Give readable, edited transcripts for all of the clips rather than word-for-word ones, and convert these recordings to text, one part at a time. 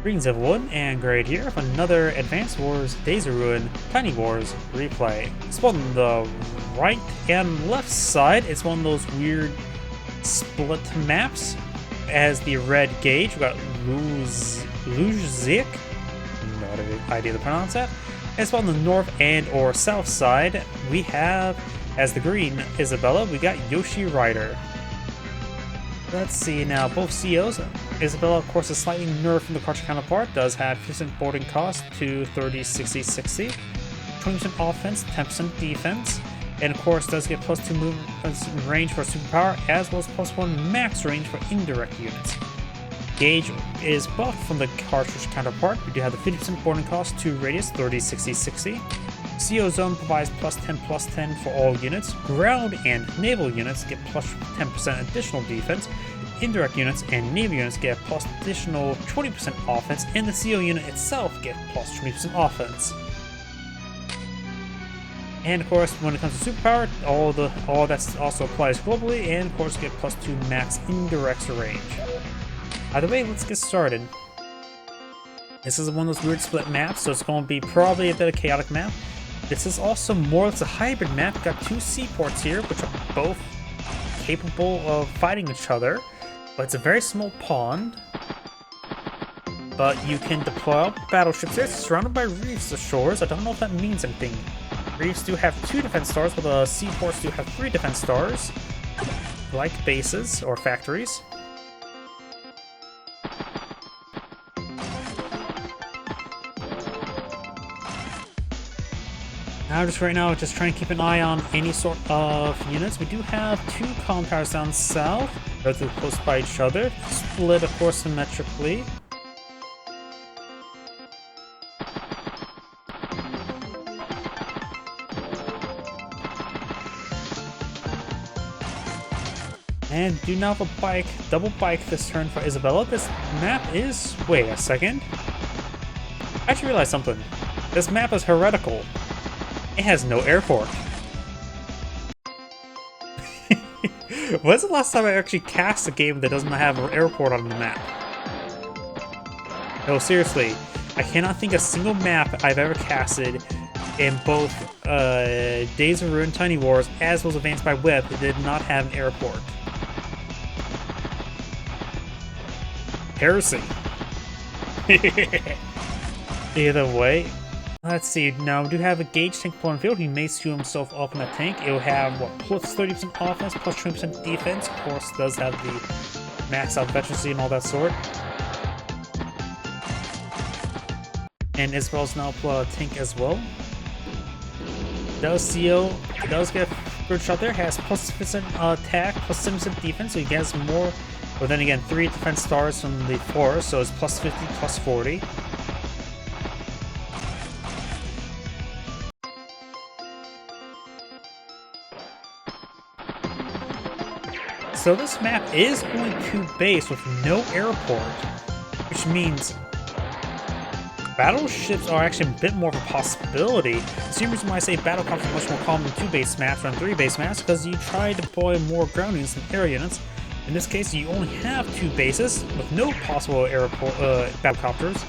Greetings everyone, and Gage here with another Advanced Wars Days of Ruin Tiny Wars replay. It's on the right and left side. It's one of those weird split maps. It has the red Gage. We've got Lujzek. Not an idea to pronounce that. And it's on the north and or south side. We have, as the green Isabelle, we got Yoshierider. Let's see now, both COs. Isabelle, of course, is slightly nerfed from the cartridge counterpart, does have 50% boarding cost to 30, 60, 60, 20% offense, 10% defense, and of course does get plus 2 movement range for superpower, as well as plus 1 max range for indirect units. Gage is buffed from the cartridge counterpart. We do have the 50% boarding cost to radius, 30, 60, 60. CO Zone provides plus 10 for all units. Ground and naval units get plus 10% additional defense. Indirect units and naval units get plus additional 20% offense, and the CO unit itself get plus 20% offense. And of course, when it comes to superpower, all that also applies globally, and of course get plus 2 max indirect range. Either way, let's get started. This is one of those weird split maps, so it's going to be probably a bit of a chaotic map. This is also more or less a hybrid map. We've got 2 seaports here, which are both capable of fighting each other. But it's a very small pond. But you can deploy battleships here. It's surrounded by reefs of shores. I don't know if that means anything. Reefs do have 2 defense stars, while the seaports do have 3 defense stars. Like bases or factories. Now, right now, just trying to keep an eye on any sort of units. We do have 2 column towers down south, relatively close by each other, split, of course, symmetrically. And do now have a double bike this turn for Isabelle. This map is... wait a second. I actually realized something. This map is heretical. It has no airport. When's the last time I actually cast a game that doesn't have an airport on the map? No, seriously. I cannot think of a single map I've ever casted in both Days of Ruin Tiny Wars as well as Advanced by Web that did not have an airport. Heresy. Either way. Let's see, now we do have a Gage tank pulling field. He may skew himself up in a tank. It will have, what, plus 30% offense, plus 20% defense. Of course, does have the max out veterancy and all that sort. And Isabelle's now a tank as well. Does CO, does get a good shot there, has plus 50% attack, plus 7% defense, so he gets more. But then again, 3 defense stars from the 4, so it's plus 50, plus 40. So this map is going to base with no airport, which means battleships are actually a bit more of a possibility. The same reason why I say battlecraft is much more common in 2 base maps than 3 base maps, because you try to deploy more ground units than air units. In this case, you only have 2 bases with no possible airport battlecopters.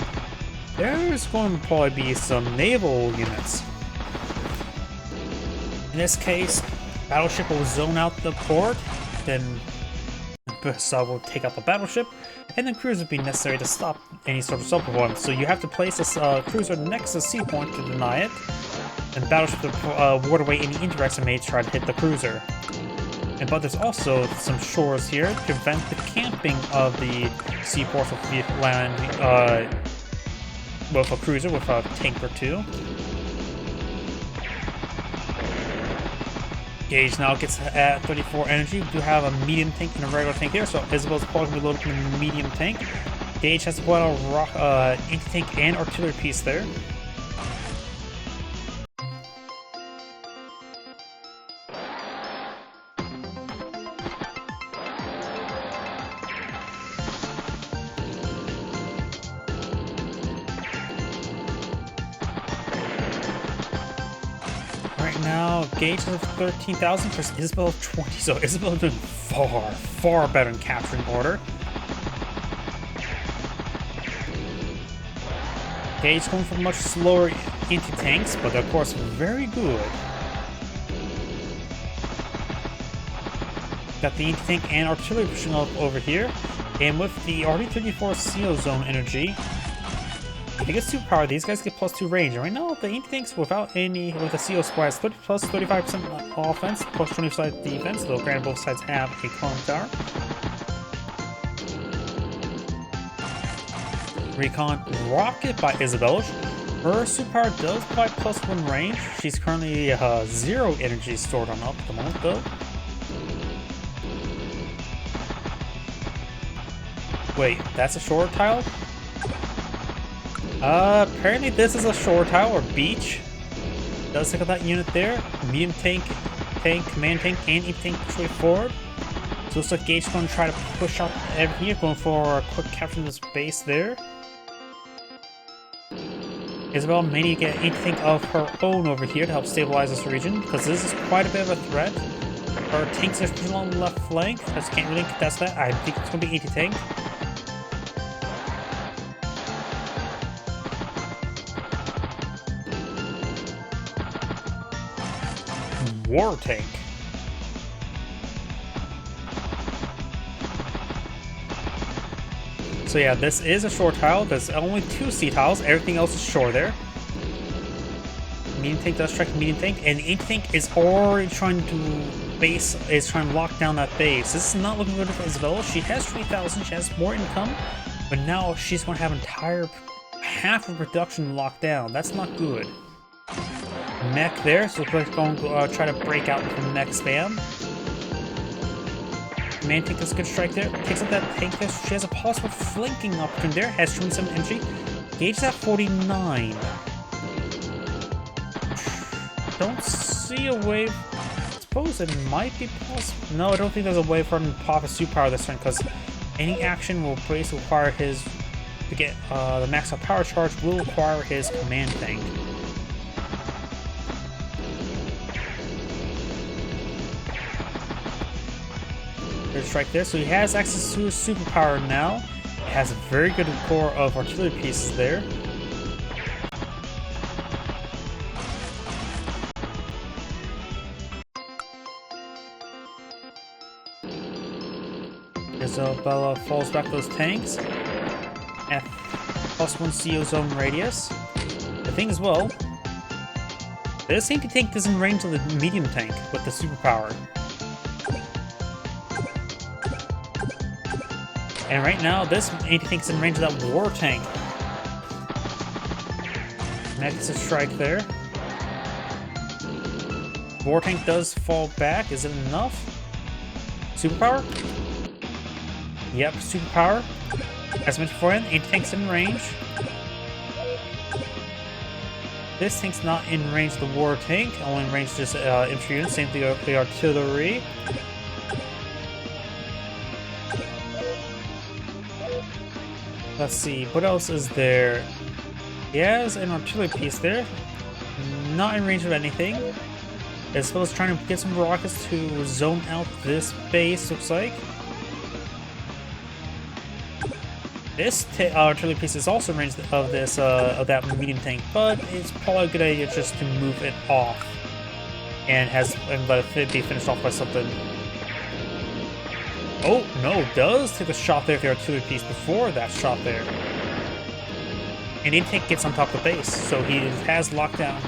There's going to probably be some naval units. In this case, battleship will zone out the port. Then Sub will take out the battleship, and then cruiser would be necessary to stop any sort of sub-performance. So you have to place this cruiser next to the sea point to deny it, and battleship to ward away any indirects that may try to hit the cruiser. But there's also some shores here to prevent the camping of the seaports with the land with a cruiser with a tank or 2. Gage now gets at 34 energy. We do have a medium tank and a regular tank here, so Isabelle's probably going to be loaded in the medium tank. Gage has to put out a anti-tank and artillery piece there. Now, Gage has 13,000 versus Isabelle 20, so Isabelle is doing far better in capturing order. Gage going for much slower anti-tanks, but of course very good. Got the anti-tank and artillery pushing up over here. And with the RD-34 CO zone energy, if you get superpower, these guys get +2 range. And right now, the anti-tanks with the CO squad is plus 35% offense, plus 25% defense, though granted both sides have a column tower. Recon Rocket by Isabelle. Her superpower does provide +1 range. She's currently 0 energy stored on up at the moment, though. Wait, that's a shore tile? Apparently this is a shore tile or beach. Does take out that unit there. Medium tank, command tank, and anti-tank push way forward. So looks like Gage is going to try to push out everything here, going for a quick capture of this base there. Isabelle may need to get anything of her own over here to help stabilize this region, because this is quite a bit of a threat. Her tanks are still on the left flank. I just can't really contest that. I think it's going to be anti-tank. War tank. So yeah, this is a shore tile. There's only 2 sea tiles. Everything else is shore there. Medium tank does strike medium tank, and anti-tank is already trying to lock down that base. This is not looking good for Isabelle. She has 20,000. She has more income, but now she's going to have entire half of production locked down. That's not good. Mech there, so we're going to try to break out from mech spam. Man tank does a good strike there. Takes out that tank there. She has a possible flanking opportunity there. Has 27 energy. Gage is at 49. Don't see a wave. I suppose it might be possible. No, I don't think there's a way for him to pop a superpower this turn, because any action will basically require his to get the max out power charge will require his command tank. Strike there, so he has access to his superpower now. He has a very good core of artillery pieces there. Isabelle falls back those tanks. F +1 CO zone radius. The thing as well, this anti-tank is in range of the medium tank with the superpower. And right now, this anti-tank's in range of that war tank. Next, a strike there. War tank does fall back. Is it enough? Superpower? Yep, superpower. As mentioned beforehand, anti-tank's in range. This tank's not in range of the war tank. Only in range of just infantry units. Same thing with the artillery. Let's see, what else is there? He has an artillery piece there. Not in range of anything. Isabelle's trying to get some rockets to zone out this base, looks like. This artillery piece is also in range of this of that medium tank, but it's probably a good idea just to move it off and let it be finished off by something. Oh, no, does take a shot there with the artillery piece before that shot there. And anti-tank gets on top of the base, so he has locked down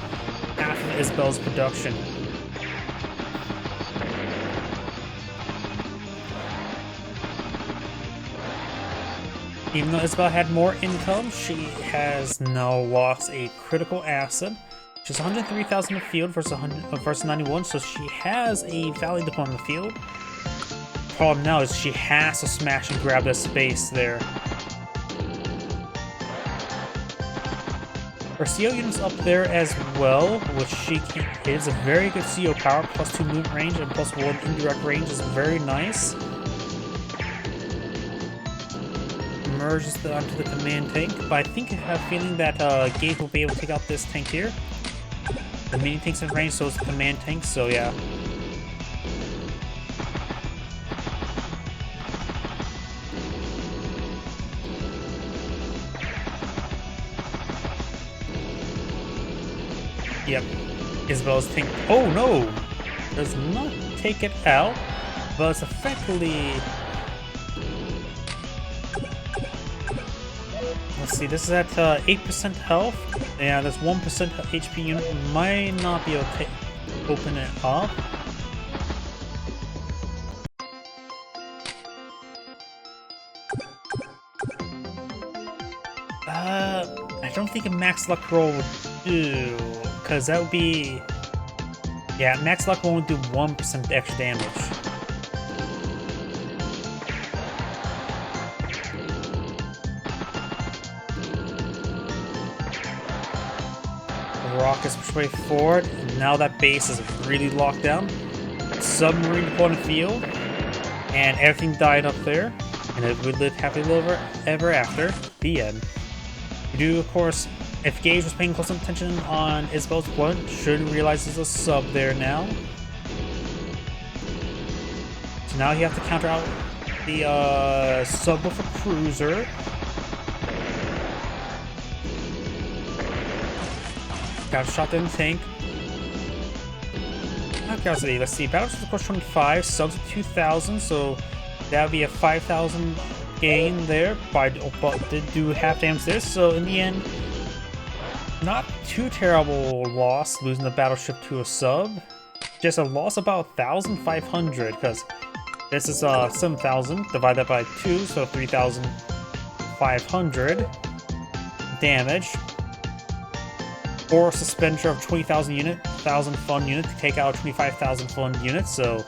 half of Isabelle's production. Even though Isabelle had more income, she has now lost a critical asset. She's 103,000 in the field versus 91, so she has a value deployment in the field. Problem now is she has to smash and grab this space there. Her CO unit's up there as well, which is a very good CO power. +2 movement range and +1 indirect range is very nice. Merges onto the command tank, but I think I have a feeling that Gage will be able to take out this tank here. The medium tank's in range, so is the command tank, so yeah. Yep. Isabelle's tank. Oh no! Does not take it out, but it's effectively. Let's see, this is at 8% health. Yeah, this 1% HP unit might not be able to open it up. I don't think a max luck roll would do, because that would be... Yeah, max luck roll would do 1% extra damage. Rockets push way forward, and now that base is really locked down. Submarine deployed on the field, and everything died up there, and it would live happily ever after. The end. We do, of course, if Gage was paying close attention on Isabelle's deployment, should realize there's a sub there now. So now you have to counter out the sub with a cruiser. Got a shot in the tank. Okay, let's see. Battleship of course 25, subs 2,000, so that would be a 5,000 gain there. But did do half damage there, so in the end, not too terrible loss losing the battleship to a sub. Just a loss about 1,500 because this is 7,000 divided by 2, so 3,500 damage. Or a suspension of 20,000 unit, 1,000 fun unit to take out 25,000 fun units. So,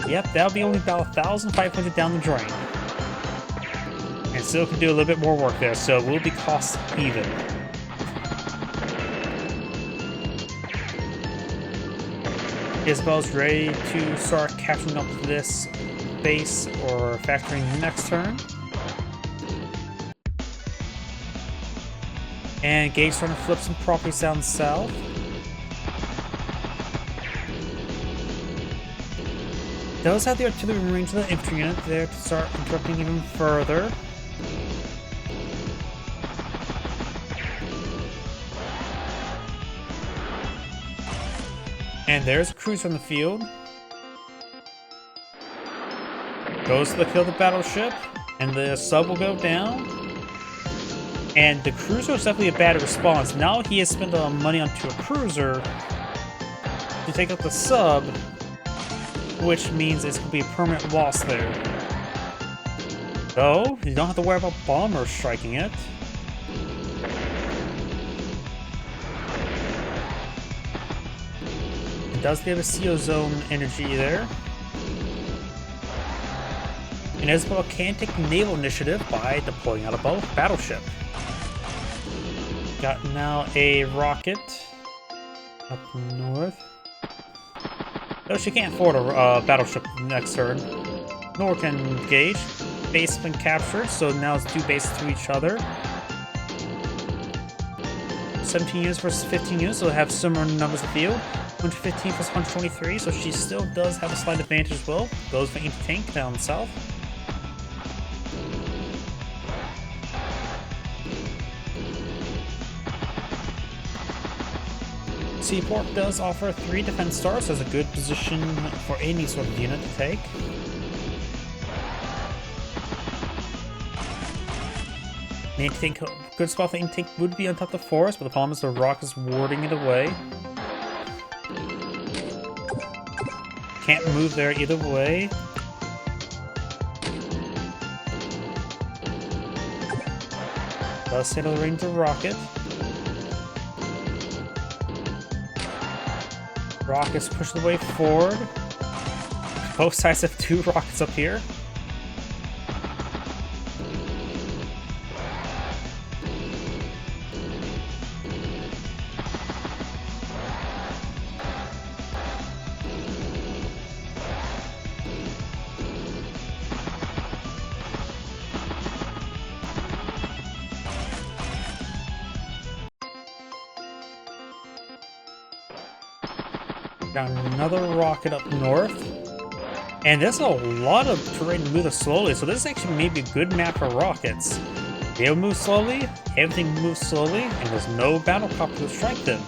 yep, that'll be only about 1,500 down the drain, and still can do a little bit more work there. So it will be cost even. Isabelle's ready to start capturing up this base or factoring next turn. And Gage starting to flip some properties down south. Does have the artillery range of the infantry unit there to start interrupting even further. And there's a cruiser on the field. Goes to the kill the battleship, and the sub will go down. And the cruiser is definitely a bad response. Now he has spent money onto a cruiser to take out the sub, which means it's going to be a permanent loss there. So, you don't have to worry about bombers striking it. It does give a CO zone energy there. And Isabelle can take naval initiative by deploying out a battleship. Got now a rocket up north. Though she can't afford a battleship next turn. Nor can Gage. Base has been captured, so now it's 2 bases to each other. 17 units versus 15 units, so they have similar numbers of field. 115 versus 123, so she still does have a slight advantage as well. Goes for anti-tank down south. Seaport does offer 3 defense stars, so it's a good position for any sort of unit to take. Anti-tank, good spot for anti-tank would be on top of the forest, but the problem is the rock is warding it away. Can't move there either way. Does hit the range of the rocket. Rockets push the way forward. Both sides have 2 rockets up here. Got another rocket up north. And there's a lot of terrain to move slowly, so this is actually maybe a good map for rockets. They'll move slowly, everything moves slowly, and there's no battlecopter to strike them.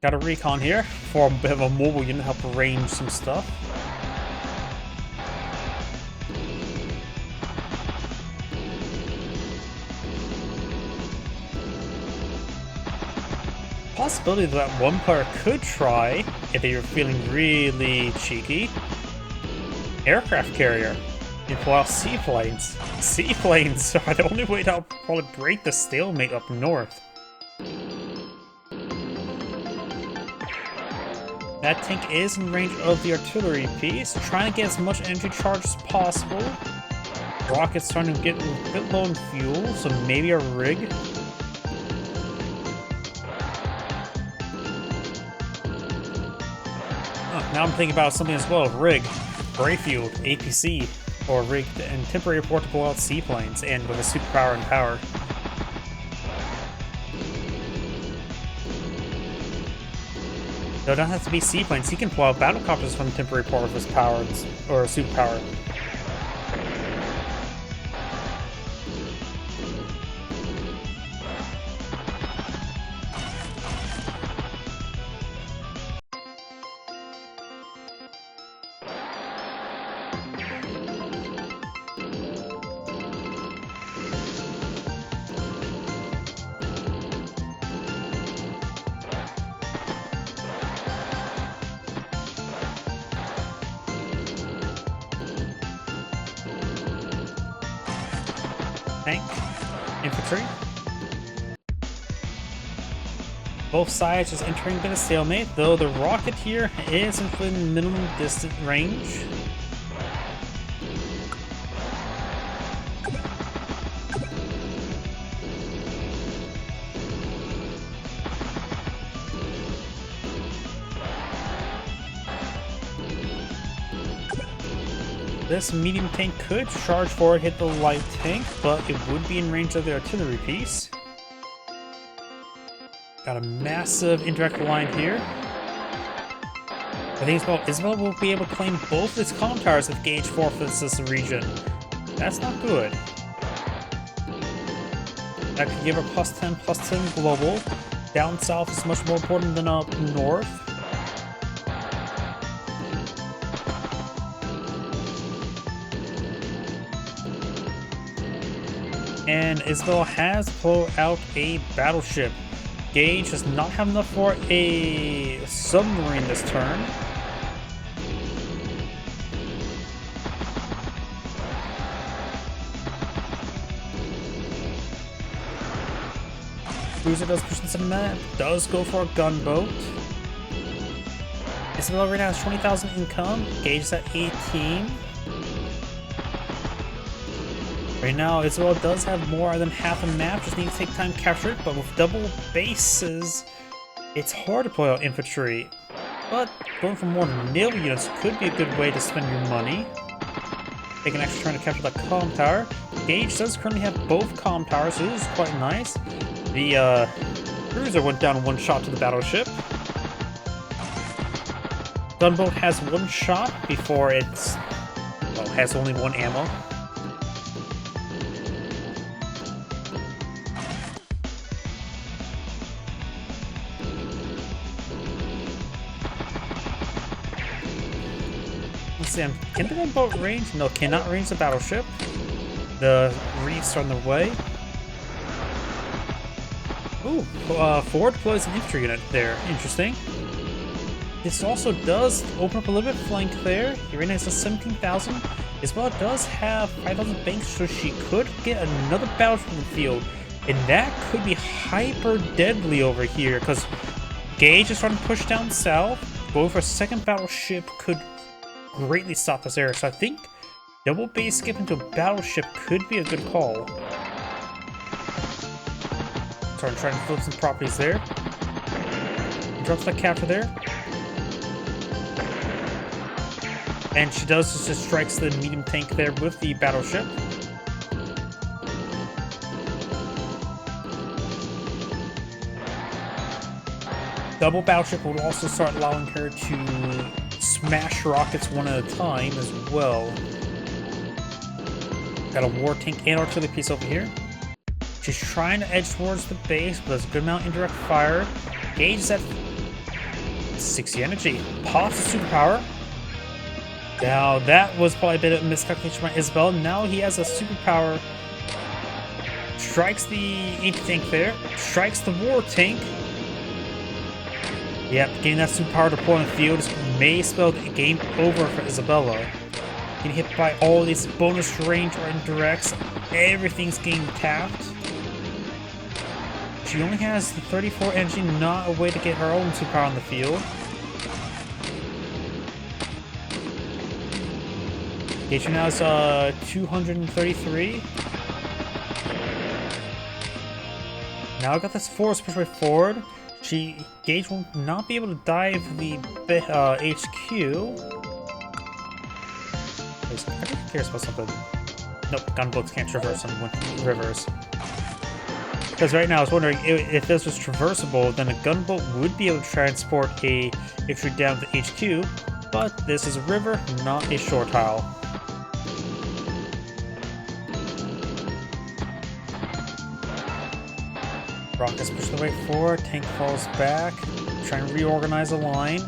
Got a recon here for a bit of a mobile unit to help arrange some stuff. Possibility that one player could try, if they were feeling really cheeky, aircraft carrier. You pull out seaplanes. Seaplanes are the only way to probably break the stalemate up north. That tank is in range of the artillery piece, trying to get as much energy charge as possible. Rocket's starting to get a bit low in fuel, so maybe a rig. Now I'm thinking about something as well, rig, Brayfield, APC, or rig and temporary port to blow out seaplanes, and with a superpower and power. So it doesn't have to be seaplanes, he can blow out battlecopters from temporary port with his power or superpower. Tank, infantry. Both sides just entering a bit of stalemate, though the rocket here is within minimum distant range. This medium tank could charge forward, hit the light tank, but it would be in range of the artillery piece. Got a massive indirect line here. I think Isabelle will be able to claim both its comm towers if Gage forfeits this region. That's not good. That could give her +10 global. Down south is much more important than up north. And Isabelle has pulled out a battleship. Gage does not have enough for a submarine this turn. Cruiser does push into the map, does go for a gunboat. Isabelle right now has 20,000 income, Gage is at 18. Right now, Isabelle does have more than half a map, just need to take time to capture it, but with double bases, it's hard to pull out infantry. But going for more naval units could be a good way to spend your money. Take an extra turn to capture the comm tower. Gage does currently have both comm towers, so this is quite nice. The cruiser went down one shot to the battleship. Gunboat has one shot before has only one ammo. Can the gunboat range? No, cannot range the battleship. The reefs are on the way. Ooh, forward deploys an infantry unit there. Interesting. This also does open up a little bit of flank there. He right now has 17,000. Isabelle does have 5,000 banks, so she could get another battleship in the field. And that could be hyper deadly over here, because Gage is trying to push down south. Going for a second battleship could greatly stop this area, so I think double base skip into a battleship could be a good call. So I'm trying to flip some properties there. Drops that capture there. And she does just strikes the medium tank there with the battleship. Double battleship will also start allowing her to smash rockets one at a time as well. Got a war tank and artillery piece over here. She's trying to edge towards the base, but there's a good amount of indirect fire. Gage is at 60 energy. Pops the superpower. Now that was probably a bit of a miscalculation by Isabelle. Now he has a superpower. Strikes the anti-tank there. Strikes the war tank. Yep, getting that superpower to pull on the field may spell the game over for Isabella. Getting hit by all these bonus range or indirects. Everything's getting tapped. She only has the 34 energy, not a way to get her own superpower on the field. Gage now is 233. Now I got this force push way forward. Gage will not be able to dive the HQ. I think he cares about something. Nope, gunboats can't traverse on rivers. Because right now I was wondering if this was traversable, then a gunboat would be able to transport a infantry down to HQ. But this is a river, not a shore tile. Rockets push the way forward, tank falls back, trying to reorganize a line.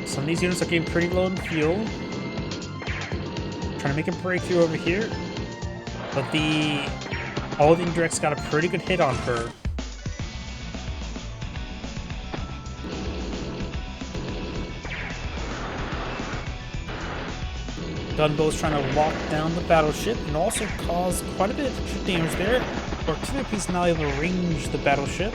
Some of these units are getting pretty low in fuel. Trying to make a breakthrough over here. But all the indirects got a pretty good hit on her. Gunboat's trying to lock down the battleship and also cause quite a bit of damage there. Artillery piece now able to range the battleship.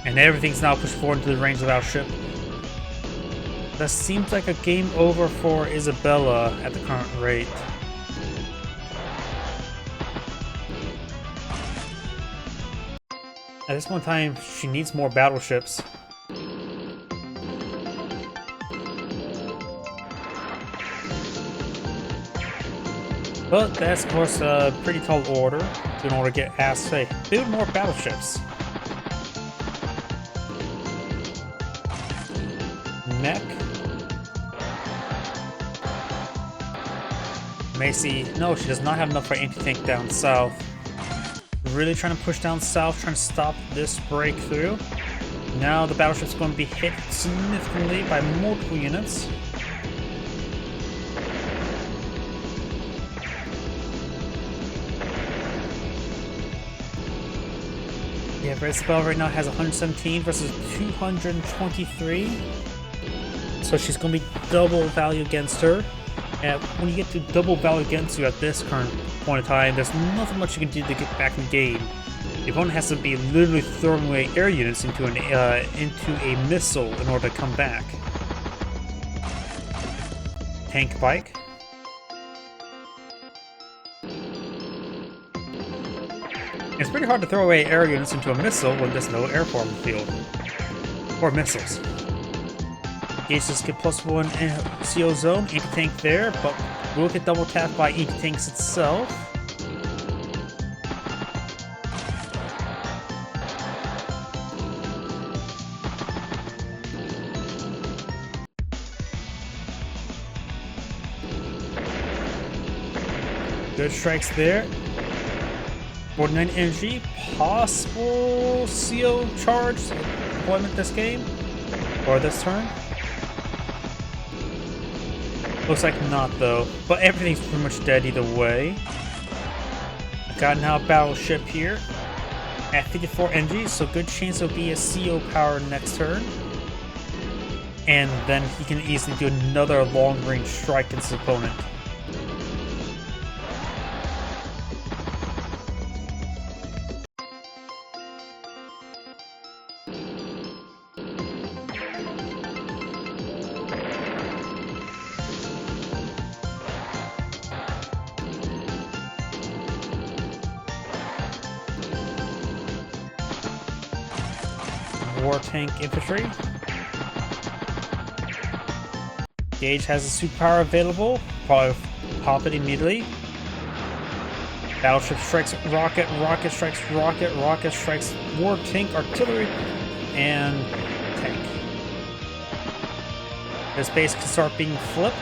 And everything's now pushed forward into the range of the battleship. That seems like a game over for Isabella at the current rate. At this one time, she needs more battleships. But that's, of course, a pretty tall order in order to get asked to build more battleships. Mech. Macy, no, she does not have enough for anti-tank down south. Really trying to push down south, trying to stop this breakthrough. Now the battleship's going to be hit significantly by multiple units. Yeah, Isabelle right now has 117 versus 223. So she's going to be double value against her. And when you get to double value against you at this current point in time, there's nothing much you can do to get back in the game. The opponent has to be literally throwing away air units into a missile in order to come back. Tank bike. It's pretty hard to throw away air units into a missile when there's no air form in the field. Or missiles. Gage just get +1 CO zone, anti-tank there, but will get double tapped by anti-tanks itself. Good strikes there. 49 energy, possible CO charge deployment this game, or this turn. Looks like not though, but everything's pretty much dead either way. I got now a battleship here at 54 energy, so good chance it'll be a CO power next turn. And then he can easily do another long range strike against his opponent. War tank infantry. Gage has a superpower available. Probably pop it immediately. Battleship strikes rocket, rocket strikes rocket, rocket strikes war tank, artillery, and tank. This base can start being flipped.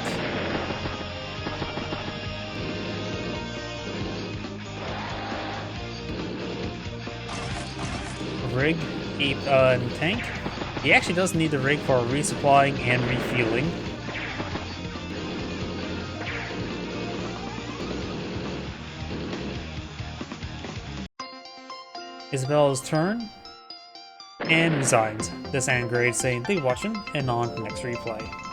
rig and tank. He actually does need the rig for resupplying and refueling. Isabelle's turn, and resigns. This end grade saying, "Thank you for watching," and on to the next replay.